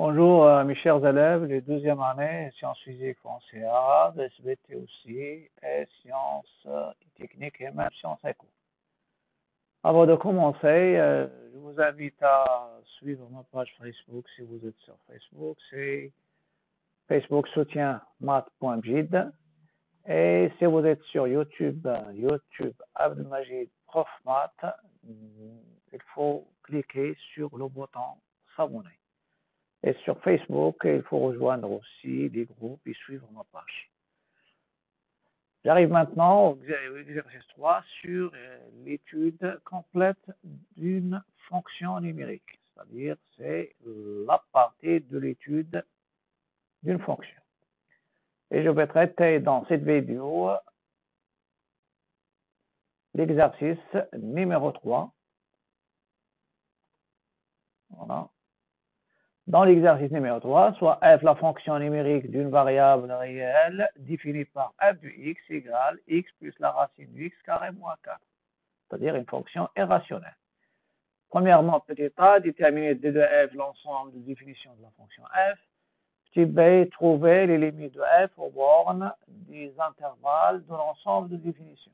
Bonjour mes chers élèves, les deuxième année, sciences physiques français arabes, SVT aussi, et sciences techniques et même sciences éco. Avant de commencer, je vous invite à suivre ma page Facebook si vous êtes sur Facebook, c'est Facebook soutien math.mjid. Et si vous êtes sur YouTube, Abdelmajid Prof Math, il faut cliquer sur le bouton s'abonner. Et sur Facebook, il faut rejoindre aussi des groupes et suivre ma page. J'arrive maintenant au exercice 3 sur l'étude complète d'une fonction numérique. C'est-à-dire, c'est la partie de l'étude d'une fonction. Et je vais traiter dans cette vidéo l'exercice numéro 3. Voilà. Dans l'exercice numéro 3, soit f la fonction numérique d'une variable réelle définie par f de x égale x plus la racine de x carré moins 4, c'est-à-dire une fonction irrationnelle. Premièrement, petit a, déterminer d de f l'ensemble de définition de la fonction f. Petit b, trouver les limites de f aux bornes des intervalles de l'ensemble de définition.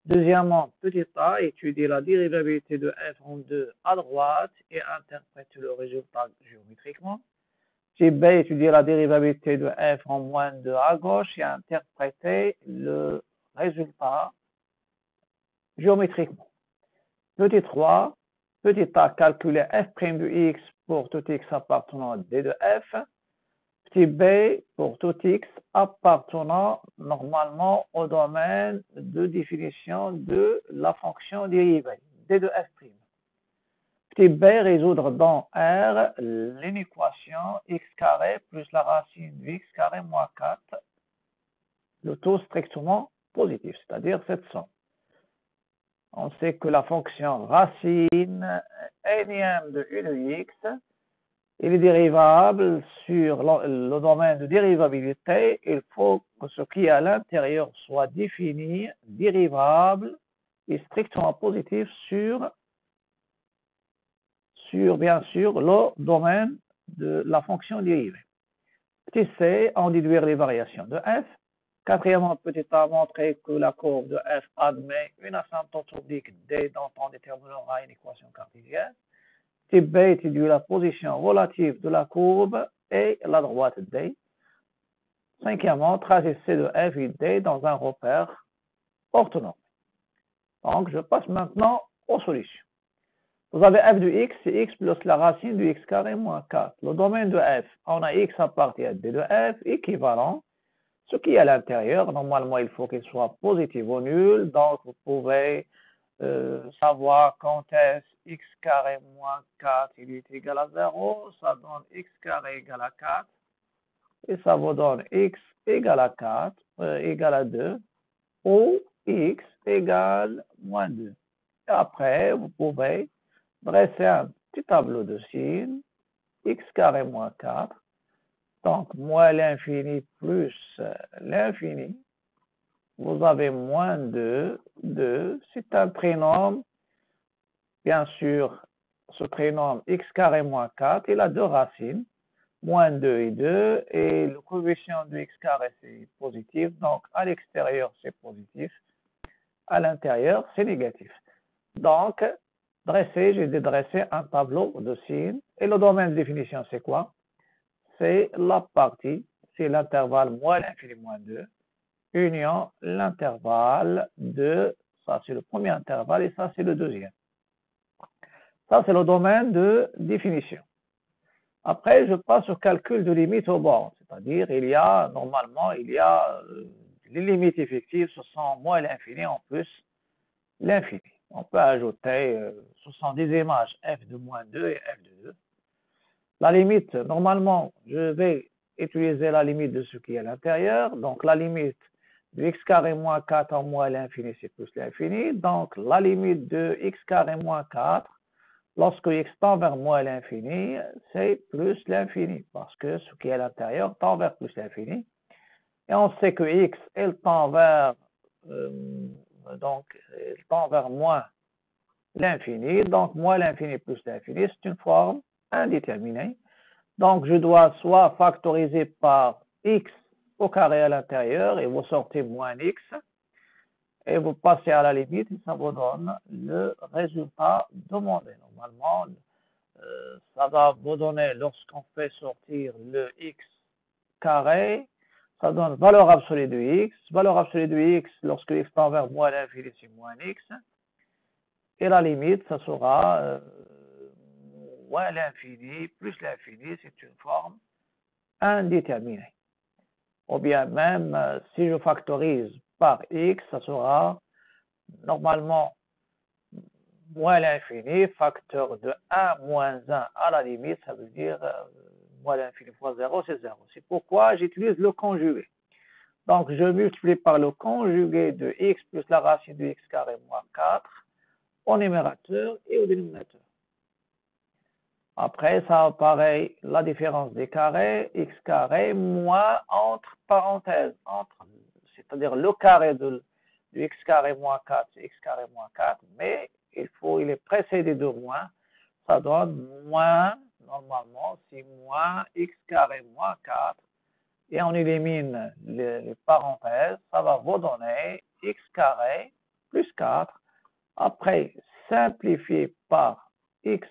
Deuxièmement, petit a, étudier la dérivabilité de f en 2 à droite et interpréter le résultat géométriquement. Petit b, étudier la dérivabilité de f en moins 2 à gauche et interpréter le résultat géométriquement. Petit 3, petit a, calculer f' de x pour tout x appartenant à d de f. Petit b, pour tout x appartenant normalement au domaine de définition de la fonction dérivée, d de f'. Petit b, résoudre dans R l'inéquation x carré plus la racine de x carré moins 4, le tout strictement positif, c'est-à-dire cette somme. On sait que la fonction racine énième de u de x, il est dérivable sur le domaine de dérivabilité. Il faut que ce qui est à l'intérieur soit défini, dérivable et strictement positif sur bien sûr, le domaine de la fonction dérivée. Petit c, en déduire les variations de f. Quatrièmement, petit a, montrer que la courbe de f admet une asymptote oblique d dont on déterminera une équation cartésienne. Type B, étudie la position relative de la courbe et la droite D. Cinquièmement, tracer C de F et D dans un repère orthonormé. Donc, je passe maintenant aux solutions. Vous avez f de x, c'est x plus la racine de x carré moins 4. Le domaine de f, on a x appartient à d de f, équivalent. Ce qui est à l'intérieur, normalement, il faut qu'il soit positif ou nul. Donc, vous pouvez savoir quand est-ce x carré moins 4 il est égal à 0, ça donne x carré égal à 4, et ça vous donne x égal à 4, égal à 2, ou x égale moins 2. Et après, vous pouvez dresser un petit tableau de signes, x carré moins 4, donc moins l'infini plus l'infini. Vous avez moins 2, c'est un trinôme. Bien sûr, ce trinôme x carré moins 4, il a deux racines, moins 2 et 2, et le coefficient de x carré, c'est positif, donc à l'extérieur, c'est positif, à l'intérieur, c'est négatif. Donc, j'ai dédressé un tableau de signes, et le domaine de définition, c'est quoi? C'est la partie, c'est l'intervalle moins l'infini moins 2, union l'intervalle de, ça c'est le premier intervalle et ça c'est le deuxième. Ça c'est le domaine de définition. Après, je passe au calcul de limite aux bornes, c'est-à-dire normalement il y a les limites effectives, ce sont moins l'infini en plus l'infini. On peut ajouter, ce sont des images f de moins 2 et f de 2. La limite, normalement, je vais utiliser la limite de ce qui est à l'intérieur, donc la limite de x carré moins 4 en moins l'infini, c'est plus l'infini. Donc, la limite de x carré moins 4, lorsque x tend vers moins l'infini, c'est plus l'infini, parce que ce qui est à l'intérieur tend vers plus l'infini. Et on sait que x, elle tend vers, moins l'infini. Donc, moins l'infini plus l'infini, c'est une forme indéterminée. Donc, je dois soit factoriser par x au carré à l'intérieur et vous sortez moins x et vous passez à la limite et ça vous donne le résultat demandé. Normalement, ça va vous donner, lorsqu'on fait sortir le x carré, ça donne valeur absolue de x. Valeur absolue de x, lorsque x tend vers moins l'infini, c'est moins x. Et la limite, ça sera moins l'infini plus l'infini, c'est une forme indéterminée. Ou bien même, si je factorise par x, ça sera normalement moins l'infini, facteur de 1 moins 1 à la limite, ça veut dire moins l'infini fois 0, c'est 0. C'est pourquoi j'utilise le conjugué. Donc, je multiplie par le conjugué de x plus la racine de x carré moins 4 au numérateur et au dénominateur. Après, ça pareil, la différence des carrés, x carré moins entre parenthèses, c'est-à-dire le carré de x carré moins 4, c'est x carré moins 4, mais il est précédé de moins, ça donne moins, normalement, c'est moins x carré moins 4, et on élimine les parenthèses, ça va vous donner x carré plus 4, après, simplifié par x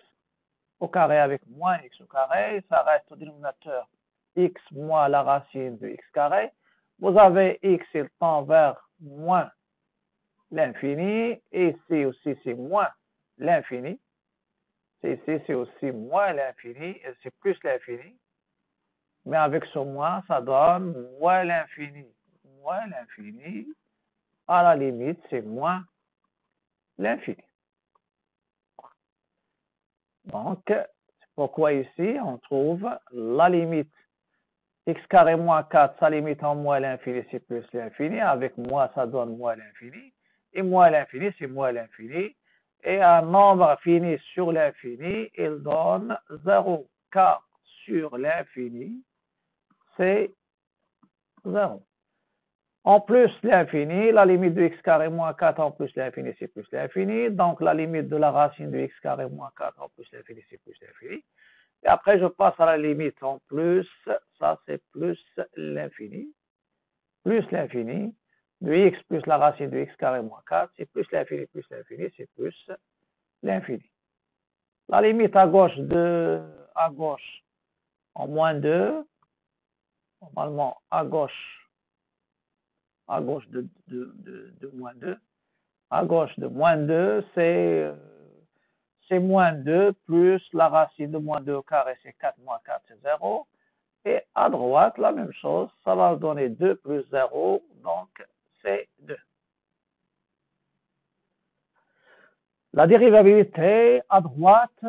au carré avec moins x au carré, ça reste au dénominateur x moins la racine de x carré. Vous avez x, il tend vers moins l'infini, et ici aussi c'est moins l'infini. Ici c'est aussi moins l'infini, et c'est plus l'infini. Mais avec ce moins, ça donne moins l'infini. Moins l'infini, à la limite, c'est moins l'infini. Donc, c'est pourquoi ici, on trouve la limite x carré moins 4, sa limite en moins l'infini, c'est plus l'infini. Avec moins, ça donne moins l'infini. Et moins l'infini, c'est moins l'infini. Et un nombre fini sur l'infini, il donne 0, car sur l'infini, c'est 0. En plus l'infini, la limite de x carré moins 4 en plus l'infini, c'est plus l'infini. Donc, la limite de la racine de x carré moins 4 en plus l'infini, c'est plus l'infini. Et après, je passe à la limite en plus, ça c'est plus l'infini. Plus l'infini de x plus la racine de x carré moins 4, c'est plus l'infini, c'est plus l'infini. La limite à gauche en moins 2, normalement à gauche de moins 2. À gauche de moins 2, c'est moins 2 plus la racine de moins 2 au carré, c'est 4 moins 4, c'est 0. Et à droite, la même chose, ça va donner 2 plus 0, donc c'est 2. La dérivabilité à droite,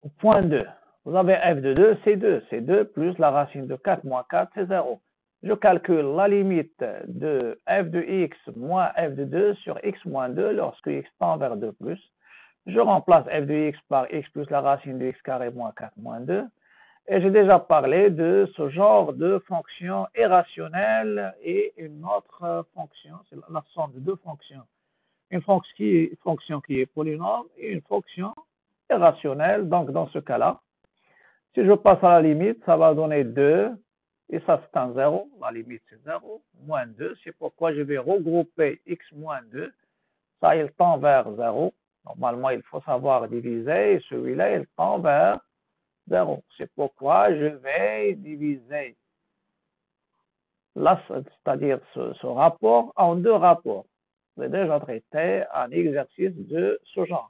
au point 2. Vous avez f de 2, c'est 2. C'est 2 plus la racine de 4 moins 4, c'est 0. Je calcule la limite de f de x moins f de 2 sur x moins 2 lorsque x tend vers 2 plus. Je remplace f de x par x plus la racine de x carré moins 4 moins 2. Et j'ai déjà parlé de ce genre de fonction irrationnelle et une autre fonction, c'est la somme de deux fonctions. Une fonction qui est polynôme et une fonction irrationnelle. Donc, dans ce cas-là, si je passe à la limite, ça va donner 2, et ça c'est un 0, la limite c'est 0, moins 2, c'est pourquoi je vais regrouper x moins 2, ça il tend vers 0, normalement il faut savoir diviser, et celui-là il tend vers 0, c'est pourquoi je vais diviser, c'est-à-dire ce rapport en deux rapports. J'ai déjà traité un exercice de ce genre.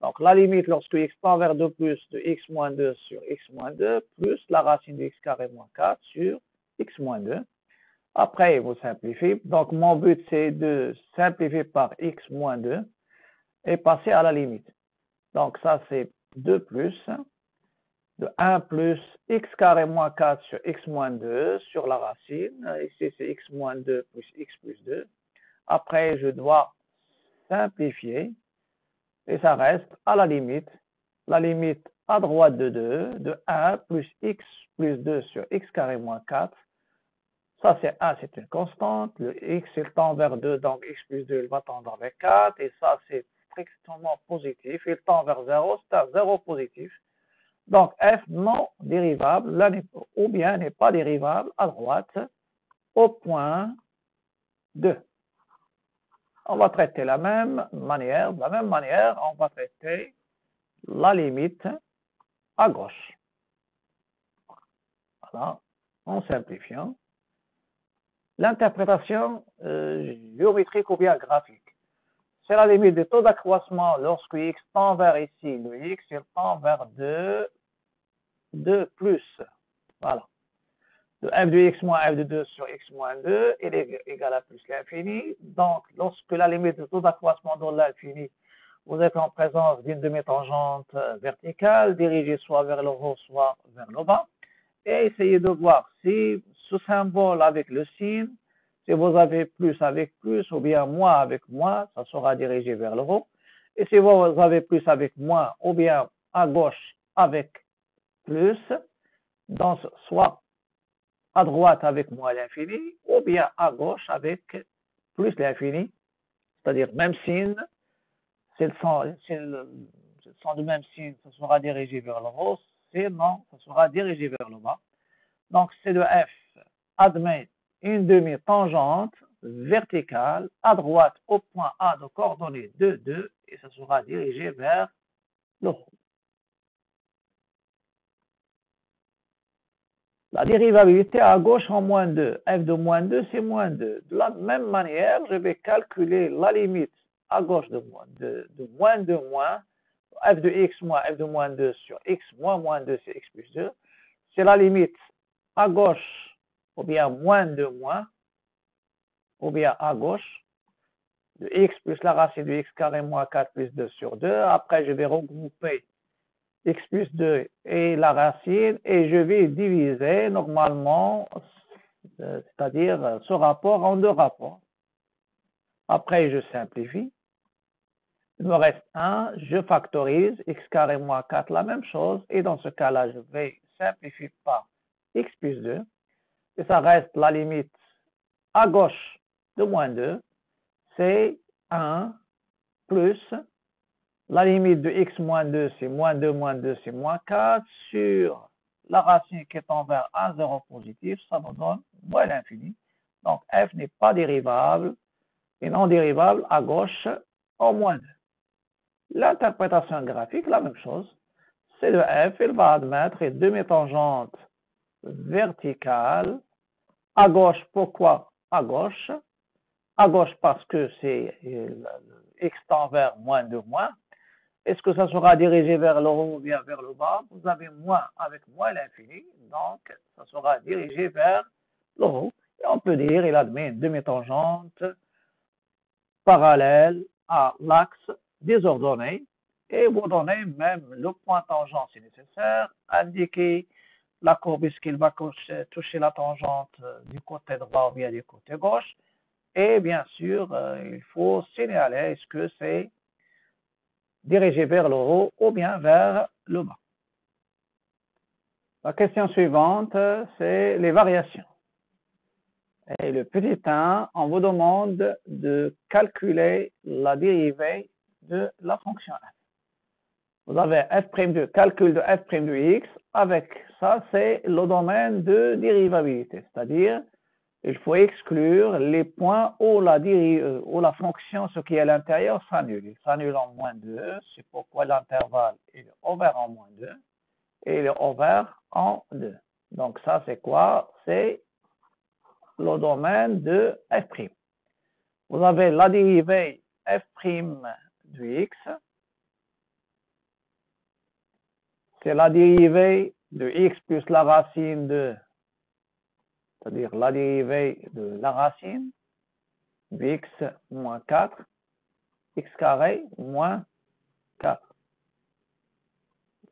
Donc, la limite lorsque x tend vers 2 plus de x moins 2 sur x moins 2 plus la racine de x carré moins 4 sur x moins 2. Après, vous simplifiez. Donc, mon but, c'est de simplifier par x moins 2 et passer à la limite. Donc, ça, c'est 2 plus de 1 plus x carré moins 4 sur x moins 2 sur la racine. Ici, c'est x moins 2 plus x plus 2. Après, je dois simplifier. Et ça reste à la limite à droite de 2, de 1 plus x plus 2 sur x carré moins 4. Ça, c'est 1, c'est une constante. Le x, il tend vers 2, donc x plus 2, il va tendre vers 4. Et ça, c'est strictement positif. Il tend vers 0, c'est un 0 positif. Donc, f non dérivable, là, ou bien n'est pas dérivable à droite au point 2. On va traiter de la même manière, on va traiter la limite à gauche. Voilà, en simplifiant. L'interprétation géométrique ou bien graphique. C'est la limite du taux d'accroissement lorsque x tend vers ici, le x il tend vers 2 plus. Voilà. De f de x moins f de 2 sur x moins 2, il est égal à plus l'infini. Donc, lorsque la limite du taux d'accroissement de l'infini, vous êtes en présence d'une demi-tangente verticale, dirigée soit vers le haut, soit vers le bas. Et essayez de voir si ce symbole avec le signe, si vous avez plus avec plus ou bien moins avec moins, ça sera dirigé vers le haut. Et si vous avez plus avec moins ou bien à gauche avec plus, donc soit à droite avec moins l'infini ou bien à gauche avec plus l'infini, c'est-à-dire même signe, s'ils sont du même signe, ça sera dirigé vers le haut, sinon, ça sera dirigé vers le bas. Donc, C de F admet une demi-tangente verticale à droite au point A de coordonnées 2, 2, et ça sera dirigé vers le haut. La dérivabilité à gauche en moins 2. F de moins 2, c'est moins 2. De la même manière, je vais calculer la limite à gauche de moins 2 moins, f de x moins f de moins 2 sur x moins 2, c'est x plus 2. C'est la limite à gauche, ou bien moins 2 moins, ou bien à gauche, de x plus la racine de x carré moins 4 plus 2 sur 2. Après, je vais regrouper x plus 2 et la racine, et je vais diviser normalement, c'est-à-dire ce rapport en deux rapports. Après, je simplifie. Il me reste 1, je factorise, x carré moins 4, la même chose, et dans ce cas-là, je vais simplifier par x plus 2, et ça reste la limite à gauche de moins 2, c'est 1 plus la limite de x moins 2, c'est moins 2, c'est moins 4, sur la racine qui est envers 1, 0 positif, ça me donne moins l'infini. Donc, f n'est pas dérivable, et non dérivable à gauche en moins 2. L'interprétation graphique, la même chose. C de f, il va admettre une demi-tangente verticale. À gauche, pourquoi à gauche? À gauche parce que c'est x tend vers moins 2 moins. Est-ce que ça sera dirigé vers le haut ou bien vers le bas? Vous avez moins avec moins l'infini, donc ça sera dirigé vers le haut. Et on peut dire qu'il admet une demi-tangente parallèle à l'axe des ordonnées. Et vous donnez même le point tangent si nécessaire, indiquer la courbe qu'il va toucher la tangente du côté droit ou bien du côté gauche. Et bien sûr, il faut signaler est-ce que c'est dirigé vers le haut ou bien vers le bas. La question suivante, c'est les variations. Et le petit 1, on vous demande de calculer la dérivée de la fonction f. Vous avez f' de calcul de f' de x. Avec ça, c'est le domaine de dérivabilité, c'est-à-dire il faut exclure les points où la fonction, ce qui est à l'intérieur, s'annule. Il s'annule en moins 2, c'est pourquoi l'intervalle est ouvert en moins 2 et il est ouvert en 2. Donc ça, c'est quoi? C'est le domaine de f'. Vous avez la dérivée f' de x, c'est la dérivée de x plus la racine de, c'est-à-dire la dérivée de la racine de x moins 4, x carré moins 4.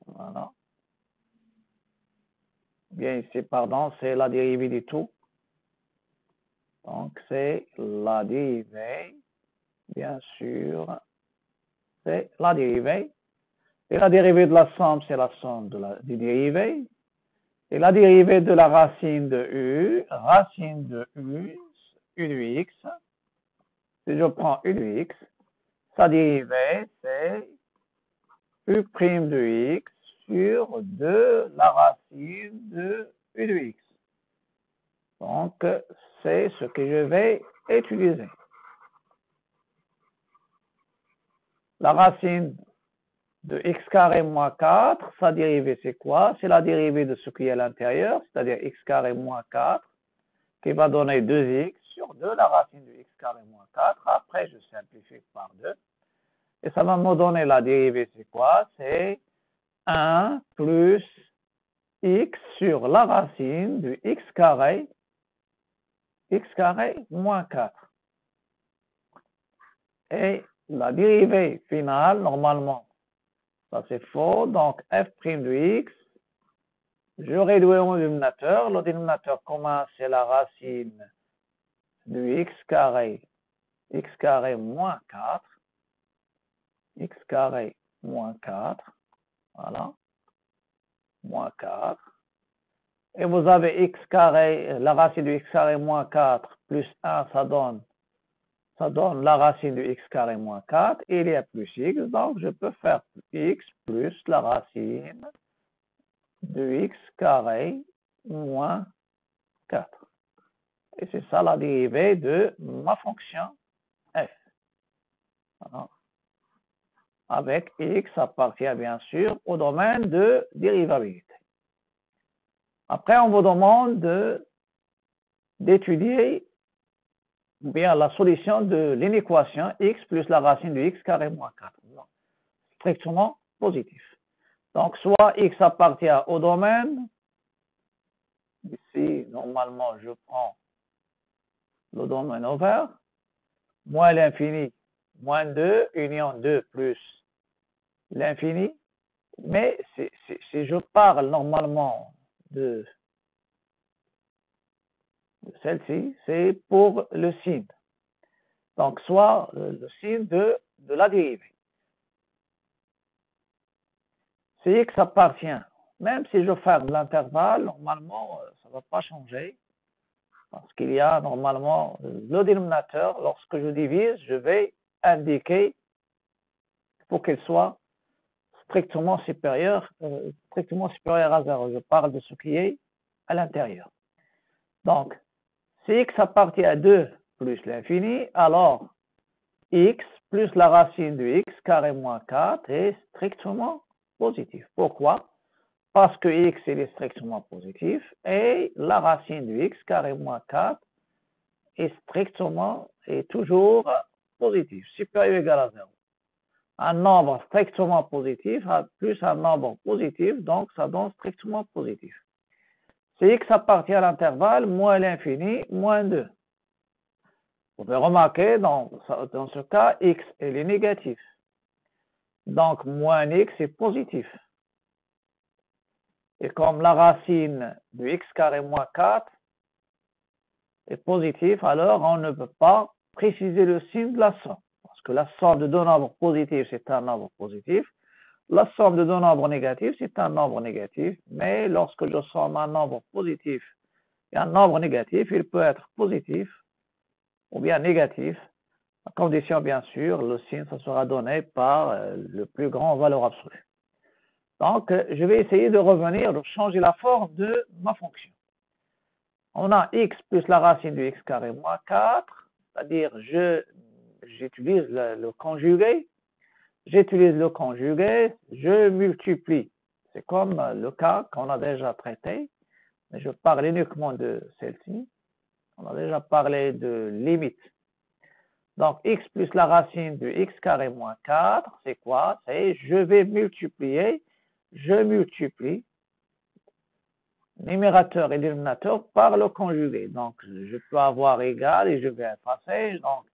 Voilà. Bien ici, pardon, c'est la dérivée du tout. Donc, c'est la dérivée, bien sûr, c'est la dérivée. Et la dérivée de la somme, c'est la somme des dérivées. Et la dérivée de la racine de u, racine de u de x. Si je prends u de x, sa dérivée, c'est u' de x sur 2 la racine de u de x. Donc, c'est ce que je vais utiliser. La racine de x carré moins 4, sa dérivée, c'est quoi? C'est la dérivée de ce qui est à l'intérieur, c'est-à-dire x carré moins 4, qui va donner 2x sur 2 la racine de x carré moins 4. Après, je simplifie par 2. Et ça va me donner la dérivée, c'est quoi? C'est 1 plus x sur la racine de x carré moins 4. Et la dérivée finale, normalement, ça c'est faux, donc f' de x, je réduis au dénominateur. Le dénominateur commun, c'est la racine de x carré moins 4, x carré moins 4, voilà, moins 4. Et vous avez x carré, la racine de x carré moins 4 plus 1, ça donne la racine de x carré moins 4, et il y a plus x, donc je peux faire x plus la racine de x carré moins 4. Et c'est ça la dérivée de ma fonction f. Voilà. Avec x appartient bien sûr au domaine de dérivabilité. Après, on vous demande d'étudier bien la solution de l'inéquation x plus la racine de x carré moins 4. Non. Strictement positif. Donc, soit x appartient au domaine, ici, normalement, je prends le domaine ouvert, moins l'infini, moins 2, union 2 plus l'infini, mais si je parle normalement de celle-ci, c'est pour le signe. Donc, soit le signe de la dérivée. Si x appartient, même si je ferme l'intervalle, normalement, ça ne va pas changer. Parce qu'il y a normalement le dénominateur, lorsque je divise, je vais indiquer pour qu'il soit strictement supérieur à 0. Je parle de ce qui est à l'intérieur. Donc, si x appartient à 2 plus l'infini, alors x plus la racine de x carré moins 4 est strictement positif. Pourquoi? Parce que x il est strictement positif et la racine de x carré moins 4 est toujours positif, supérieur ou égal à 0. Un nombre strictement positif plus un nombre positif, donc ça donne strictement positif. Si x appartient à l'intervalle moins l'infini, moins 2. Vous pouvez remarquer, dans ce cas, x est négatif. Donc, moins x est positif. Et comme la racine de x carré moins 4 est positive, alors on ne peut pas préciser le signe de la somme. Parce que la somme de deux nombres positifs, c'est un nombre positif. La somme de deux nombres négatifs, c'est un nombre négatif. Mais lorsque je somme un nombre positif et un nombre négatif, il peut être positif ou bien négatif, à condition, bien sûr, le signe ça sera donné par le plus grand valeur absolue. Donc, je vais essayer de revenir, de changer la forme de ma fonction. On a x plus la racine de x carré moins 4, c'est-à-dire j'utilise le conjugué. J'utilise le conjugué, je multiplie. C'est comme le cas qu'on a déjà traité, mais je parle uniquement de celle-ci. On a déjà parlé de limite. Donc, x plus la racine de x carré moins 4, c'est quoi? C'est je vais multiplier, je multiplie numérateur et dénominateur par le conjugué. Donc, je peux avoir égal et je vais effacer. Donc,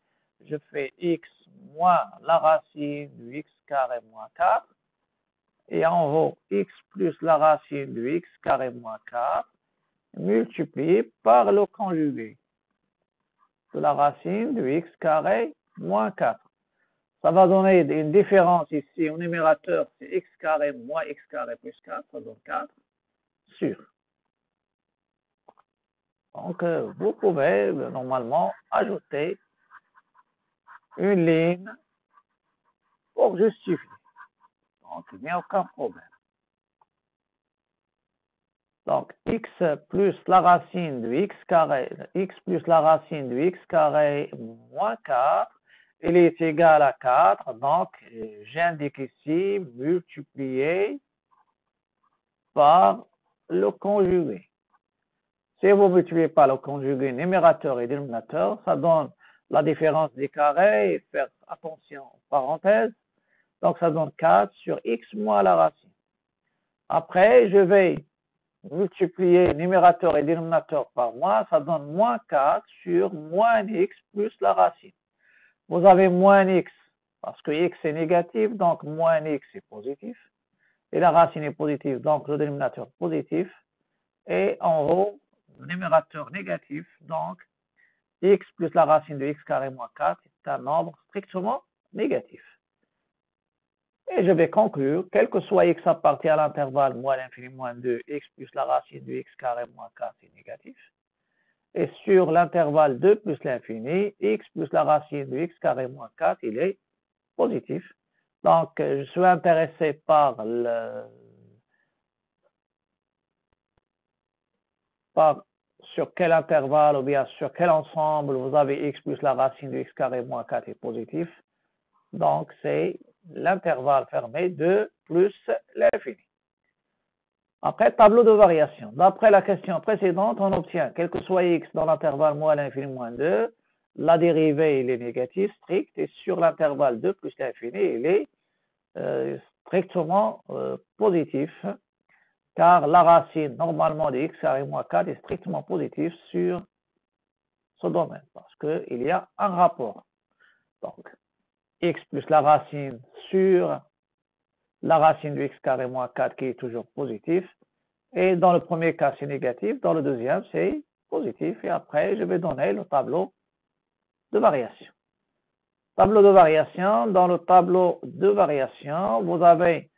je fais x moins la racine de x carré moins 4. Et en haut, x plus la racine de x carré moins 4 multiplié par le conjugué de la racine de x carré moins 4. Ça va donner une différence ici au numérateur, c'est x carré moins x carré plus 4, ça donne 4 sur. Donc, vous pouvez normalement ajouter une ligne pour justifier. Donc, il n'y a aucun problème. Donc, x plus la racine de x carré, x plus la racine de x carré moins 4, il est égal à 4. Donc, j'indique ici multiplié par le conjugué. Si vous multipliez par le conjugué numérateur et dénominateur, ça donne la différence des carrés et faire attention aux parenthèses. Donc, ça donne 4 sur x moins la racine. Après, je vais multiplier numérateur et dénominateur par moins, ça donne moins 4 sur moins x plus la racine. Vous avez moins x, parce que x est négatif, donc moins x est positif. Et la racine est positive, donc le dénominateur positif. Et en haut, le numérateur négatif, donc x plus la racine de x carré moins 4 est un nombre strictement négatif. Et je vais conclure, quel que soit x appartient à l'intervalle moins l'infini moins 2, x plus la racine de x carré moins 4 est négatif. Et sur l'intervalle 2 plus l'infini, x plus la racine de x carré moins 4, il est positif. Donc, je suis intéressé par sur quel intervalle ou bien sur quel ensemble vous avez x plus la racine de x carré moins 4 est positif. Donc, c'est l'intervalle fermé 2 plus l'infini. Après, tableau de variation. D'après la question précédente, on obtient, quel que soit x dans l'intervalle moins l'infini moins 2, la dérivée, il est négatif, strict, et sur l'intervalle 2 plus l'infini, il est strictement positif, car la racine, normalement, de x carré moins 4 est strictement positive sur ce domaine, parce qu'il y a un rapport. Donc, x plus la racine sur la racine de x carré moins 4 qui est toujours positif. Et dans le premier cas, c'est négatif. Dans le deuxième, c'est positif. Et après, je vais donner le tableau de variation. Tableau de variation. Dans le tableau de variation, vous avez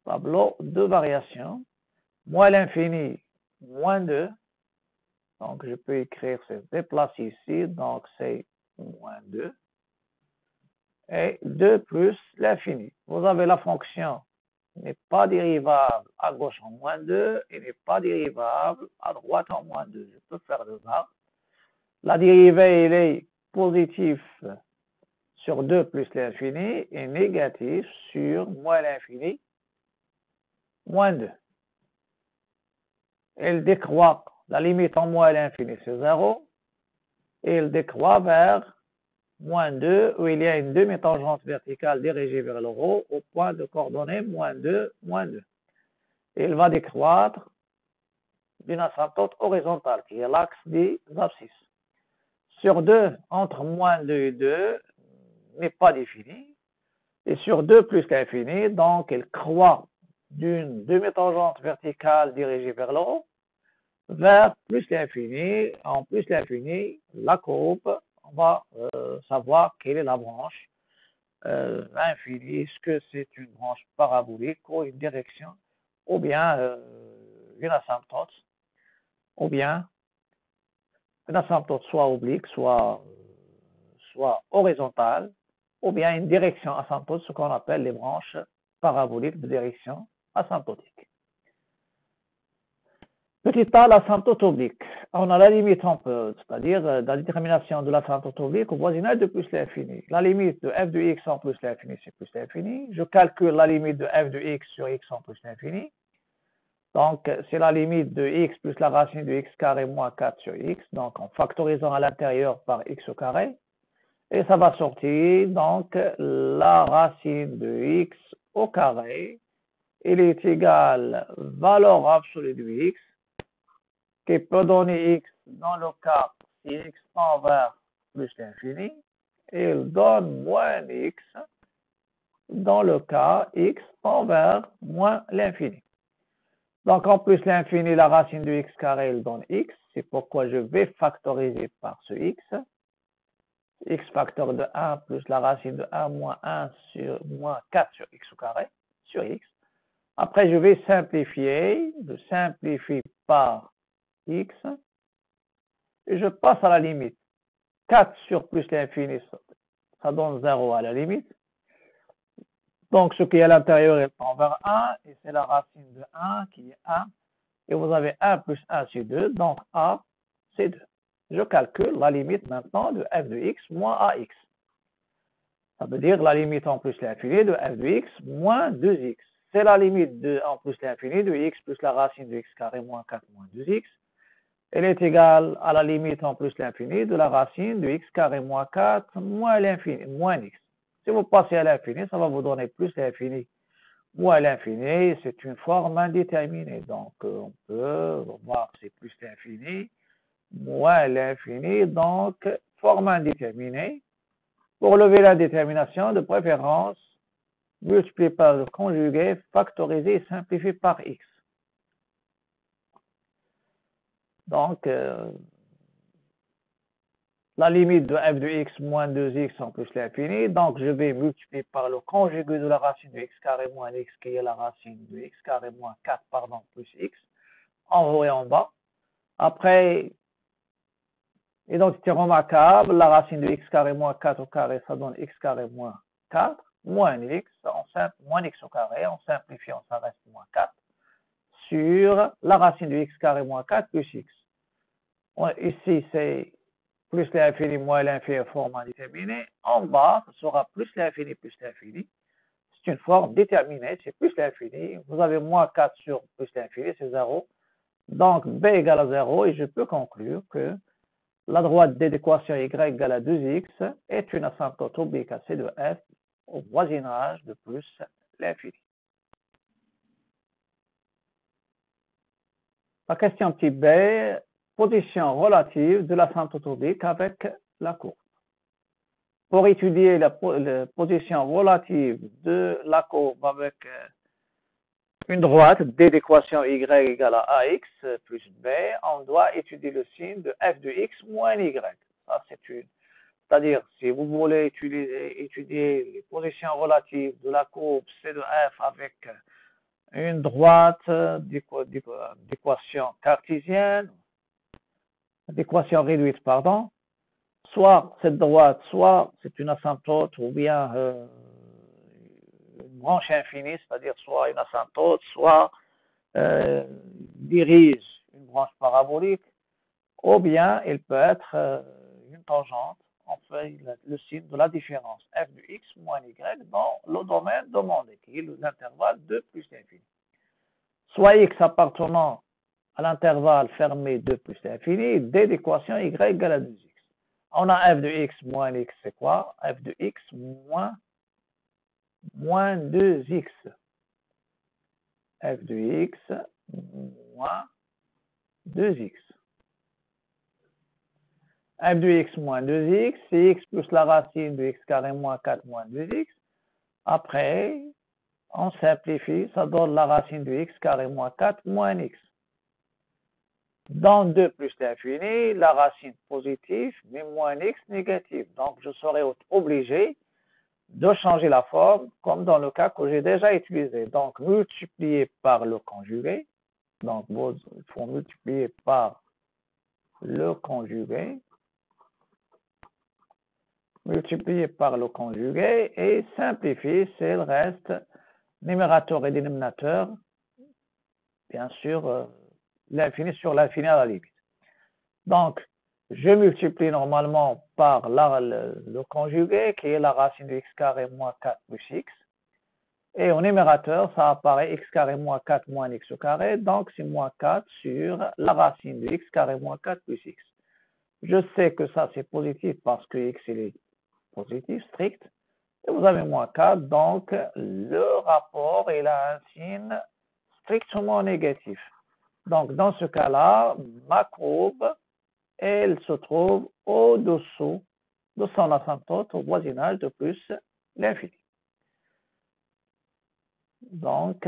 tableau de variation. Moins l'infini, moins 2. Donc, je peux écrire, c'est déplacé ici. Donc, c'est moins 2. Et 2 plus l'infini. Vous avez la fonction n'est pas dérivable à gauche en moins 2 et n'est pas dérivable à droite en moins 2. Je peux faire le bas. La dérivée, elle est positive sur 2 plus l'infini et négative sur moins l'infini moins 2. Elle décroît, la limite en moins l'infini c'est 0 et elle décroît vers moins 2, où il y a une demi-tangente verticale dirigée vers le haut au point de coordonnées moins 2, moins 2. Et il va décroître d'une asymptote horizontale, qui est l'axe des abscisses. Sur 2, entre moins 2 et 2, n'est pas défini. Et sur 2 plus l'infini, donc il croît d'une demi-tangente verticale dirigée vers le haut, vers plus l'infini. En plus l'infini, la courbe, on va savoir quelle est la branche infinie. Est-ce que c'est une branche parabolique ou une direction, ou bien une asymptote, ou bien une asymptote soit oblique, soit horizontale, ou bien une direction asymptote, ce qu'on appelle les branches paraboliques de direction asymptotique. Petit a, l'asymptote oblique. On a la limite en peu, c'est-à-dire la détermination de l'asymptote oblique au voisinage de plus l'infini. La limite de f de x en plus l'infini, c'est plus l'infini. Je calcule la limite de f de x sur x en plus l'infini. Donc, c'est la limite de x plus la racine de x carré moins 4 sur x. Donc, en factorisant à l'intérieur par x au carré. Et ça va sortir, donc, la racine de x au carré. Il est égal valeur absolue de x, qui peut donner x dans le cas si x tend vers plus l'infini, et il donne moins x dans le cas x tend vers moins l'infini. Donc en plus l'infini, la racine de x carré, il donne x, c'est pourquoi je vais factoriser par ce x. X facteur de 1 plus la racine de 1 moins 1 sur moins 4 sur x au carré, sur x. Après, je vais simplifier, je simplifie par x, et je passe à la limite. 4 sur plus l'infini, ça donne 0 à la limite. Donc, ce qui est à l'intérieur est tend vers 1, et c'est la racine de 1 qui est 1. et vous avez 1 plus 1 sur 2, donc A, c'est 2. Je calcule la limite maintenant de f de x moins ax. Ça veut dire la limite en plus l'infini de f de x moins 2x. C'est la limite de en plus l'infini de x plus la racine de x carré moins 4 moins 2x. Elle est égale à la limite en plus l'infini de la racine de x carré moins 4 moins l'infini, moins x. Si vous passez à l'infini, ça va vous donner plus l'infini moins l'infini. C'est une forme indéterminée. Donc, on peut voir que c'est plus l'infini moins l'infini. Donc, forme indéterminée. Pour lever la détermination, de préférence, multiplier par le conjugué, factoriser et simplifier par x. Donc, la limite de f de x moins 2x en plus l'infini, donc je vais multiplier par le conjugué de la racine de x carré moins x, qui est la racine de x carré moins 4, pardon, plus x, en haut et en bas. Après, identité remarquable, la racine de x carré moins 4 au carré, ça donne x carré moins 4, moins x, moins x au carré, en simplifiant, ça reste moins 4, sur la racine de x carré moins 4 plus x. Ici, c'est plus l'infini moins l'infini forme indéterminée. En bas, ce sera plus l'infini plus l'infini. C'est une forme déterminée, c'est plus l'infini. Vous avez moins 4 sur plus l'infini, c'est 0. Donc, b égale à 0 et je peux conclure que la droite de l'équation y égale à 2x est une asymptote oblique à C de f au voisinage de plus l'infini. La question petit b, position relative de l'asymptote oblique avec la courbe. Pour étudier la position relative de la courbe avec une droite d d'équation y égale à ax plus b, on doit étudier le signe de f de x moins y. Ça, c'est-à-dire, si vous voulez étudier les positions relatives de la courbe c de f avec une droite d'équation cartésienne, d'équation réduite, pardon, soit cette droite, soit c'est une asymptote, ou bien une branche infinie, c'est-à-dire soit une asymptote, soit dirige une branche parabolique, ou bien il peut être une tangente. On fait le signe de la différence f de x moins y dans le domaine demandé, qui est l'intervalle 2 plus l'infini. Soit x appartenant à l'intervalle fermé 2 plus l'infini, d d'équation y égale à 2x. On a f de x moins x, c'est quoi? F de x moins 2x. F de x moins 2x. F de x moins 2x, c'est x plus la racine de x carré moins 4 moins 2x. Après, on simplifie, ça donne la racine de x carré moins 4 moins x. Dans 2 plus l'infini, la racine positive, mais moins x négative. Donc, je serai obligé de changer la forme, comme dans le cas que j'ai déjà utilisé. Donc, multiplier par le conjugué. Donc, il faut multiplier par le conjugué. Multiplier par le conjugué et simplifier, c'est le reste, numérateur et dénominateur, bien sûr, l'infini sur l'infini à la limite. Donc, je multiplie normalement par le conjugué, qui est la racine de x carré moins 4 plus x. Et au numérateur, ça apparaît x carré moins 4 moins x au carré, donc c'est moins 4 sur la racine de x carré moins 4 plus x. Je sais que ça c'est positif parce que x il est positif, strict. Et vous avez moins 4, donc le rapport il a un signe strictement négatif. Donc dans ce cas-là, ma courbe, elle se trouve au-dessous de son asymptote au voisinage de plus l'infini. Donc,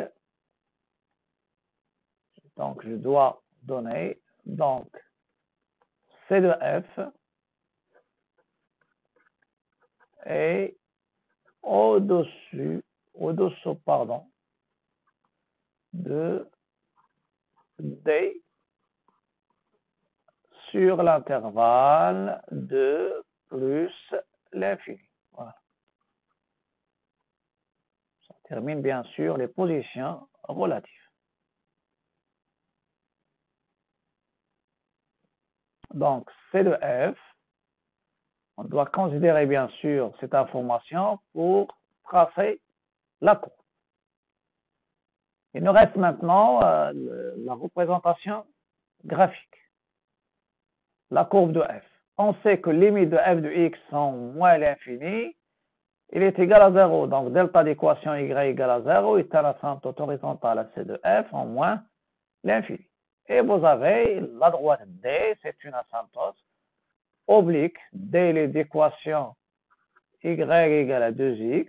je dois donner, donc, C de f est au-dessous, de D sur l'intervalle de plus l'infini. Voilà. Ça termine bien sûr les positions relatives. Donc, C de F, on doit considérer bien sûr cette information pour tracer la courbe. Il nous reste maintenant la représentation graphique, la courbe de F. On sait que limite de f de x sont moins l'infini, il est égal à 0. Donc, delta d'équation y égale à 0 est un asymptote horizontale à c de f en moins l'infini. Et vous avez la droite D, c'est une asymptote oblique. D est d'équation y égale à 2x.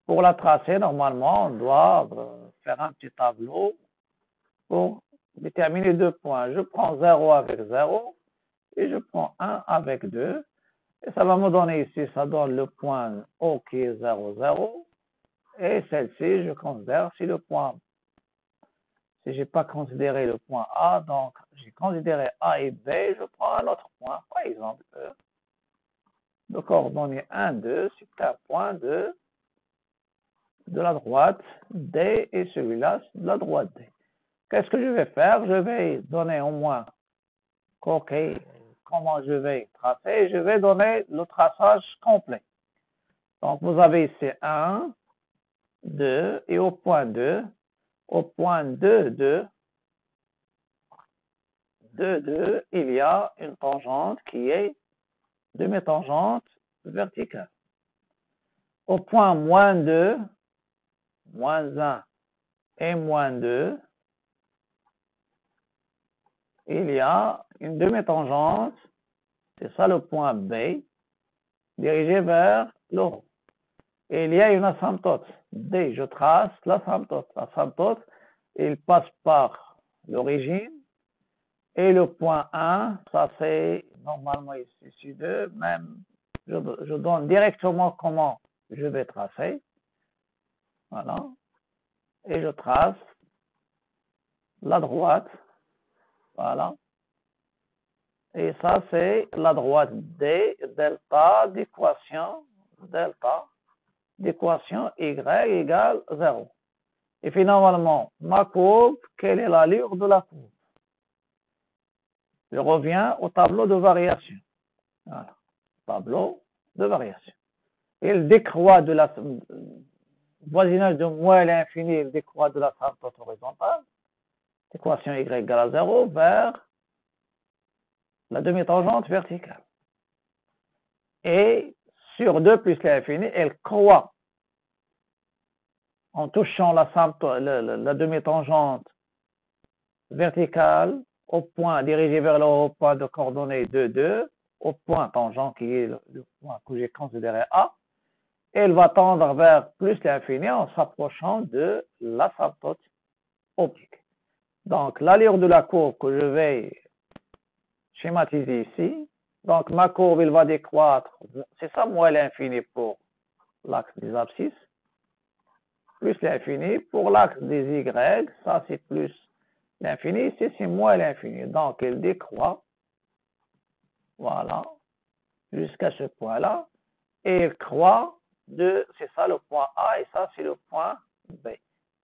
Pour la tracer, normalement, on doit faire un petit tableau pour déterminer 2 points. Je prends 0 avec 0 et je prends 1 avec 2. Et ça va me donner ici, ça donne le point O qui est 0, 0. Et celle-ci, je considère si le point, si je n'ai pas considéré le point A, donc j'ai considéré A et B, je prends un autre point, par exemple E. De coordonnées 1, 2, c'est un point de la droite D et celui-là de la droite D. Qu'est-ce que je vais faire? Je vais donner au moins, OK, comment je vais tracer? Je vais donner le traçage complet. Donc, vous avez ici 1, 2, et au point 2, 2, 2, il y a une tangente qui est demi-tangente verticale. Au point moins 2, moins 1 et moins 2, il y a une demi-tangente, c'est ça le point B, dirigé vers le haut. Et il y a une asymptote. D, je trace l'asymptote. L'asymptote, il passe par l'origine. Et le point 1, ça c'est normalement ici 2, même je donne directement comment je vais tracer. Voilà. Et je trace la droite. Voilà. Et ça c'est la droite D, delta d'équation y égale 0. Et finalement, ma courbe, quelle est l'allure de la courbe? Je reviens au tableau de variation. Voilà. Tableau de variation. Il décroît de la voisinage de moins l'infini, il décroît de la asymptote horizontale, équation y égale à 0, vers la demi-tangente verticale. Et sur 2 plus l'infini, elle croît en touchant la demi-tangente verticale au point dirigé vers le haut, point de coordonnées 2, 2, au point tangent qui est le point que j'ai considéré A, et elle va tendre vers plus l'infini en s'approchant de l'asymptote oblique. Donc, l'allure de la courbe que je vais schématiser ici, donc ma courbe, elle va décroître, c'est ça moins l'infini pour l'axe des abscisses, plus l'infini pour l'axe des Y, ça c'est plus l'infini, ici c'est moins l'infini. Donc, elle décroît, voilà, jusqu'à ce point-là, et elle croît c'est ça le point A, et ça c'est le point B.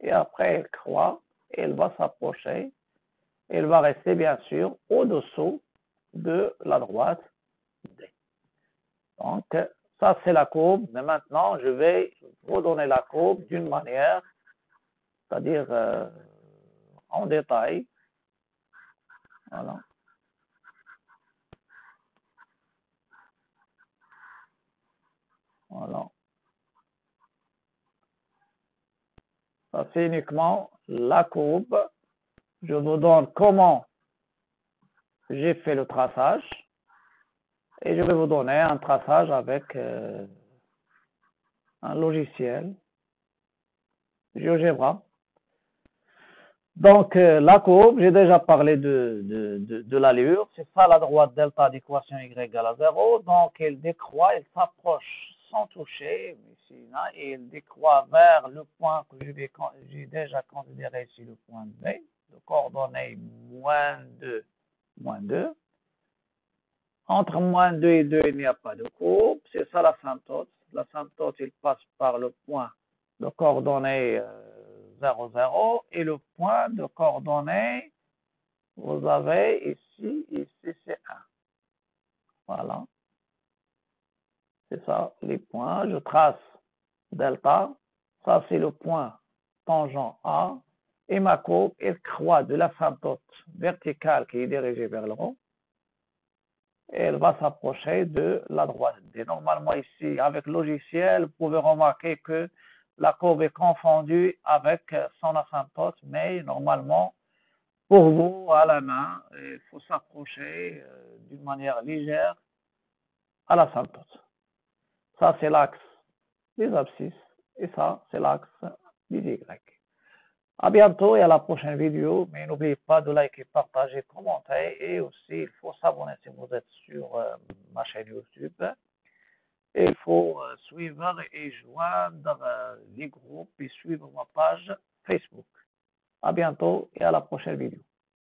Et après, elle croît, et elle va s'approcher, elle va rester bien sûr au-dessous de la droite D. Donc, ça c'est la courbe, mais maintenant, je vais redonner la courbe d'une manière, c'est-à-dire en détail. Voilà. Voilà. Ça c'est uniquement la courbe. Je vous donne comment j'ai fait le traçage. Et je vais vous donner un traçage avec un logiciel GeoGebra. Donc, la courbe, j'ai déjà parlé de l'allure. C'est ça la droite delta d'équation y égale à 0. Donc, elle décroît, elle s'approche sans toucher, ici, là, et elle décroît vers le point que j'ai déjà considéré ici, le point B, de coordonnées moins 2, moins 2. Entre moins 2 et 2, il n'y a pas de courbe. C'est ça l'asymptote. L'asymptote, il passe par le point de coordonnées 0, 0 et le point de coordonnées Vous avez ici c'est 1. Voilà. C'est ça, les points. Je trace delta. Ça, c'est le point tangent A. Et ma courbe, elle croît de l'asymptote verticale qui est dirigée vers le haut. Et elle va s'approcher de la droite. Et normalement, ici, avec le logiciel, vous pouvez remarquer que la courbe est confondue avec son asymptote, mais normalement, pour vous, à la main, il faut s'approcher d'une manière légère à l'asymptote. Ça, c'est l'axe des abscisses. Et ça, c'est l'axe des Y. À bientôt et à la prochaine vidéo. Mais n'oubliez pas de liker, partager, commenter. Et aussi, il faut s'abonner si vous êtes sur ma chaîne YouTube. Et il faut suivre et joindre les groupes et suivre ma page Facebook. À bientôt et à la prochaine vidéo.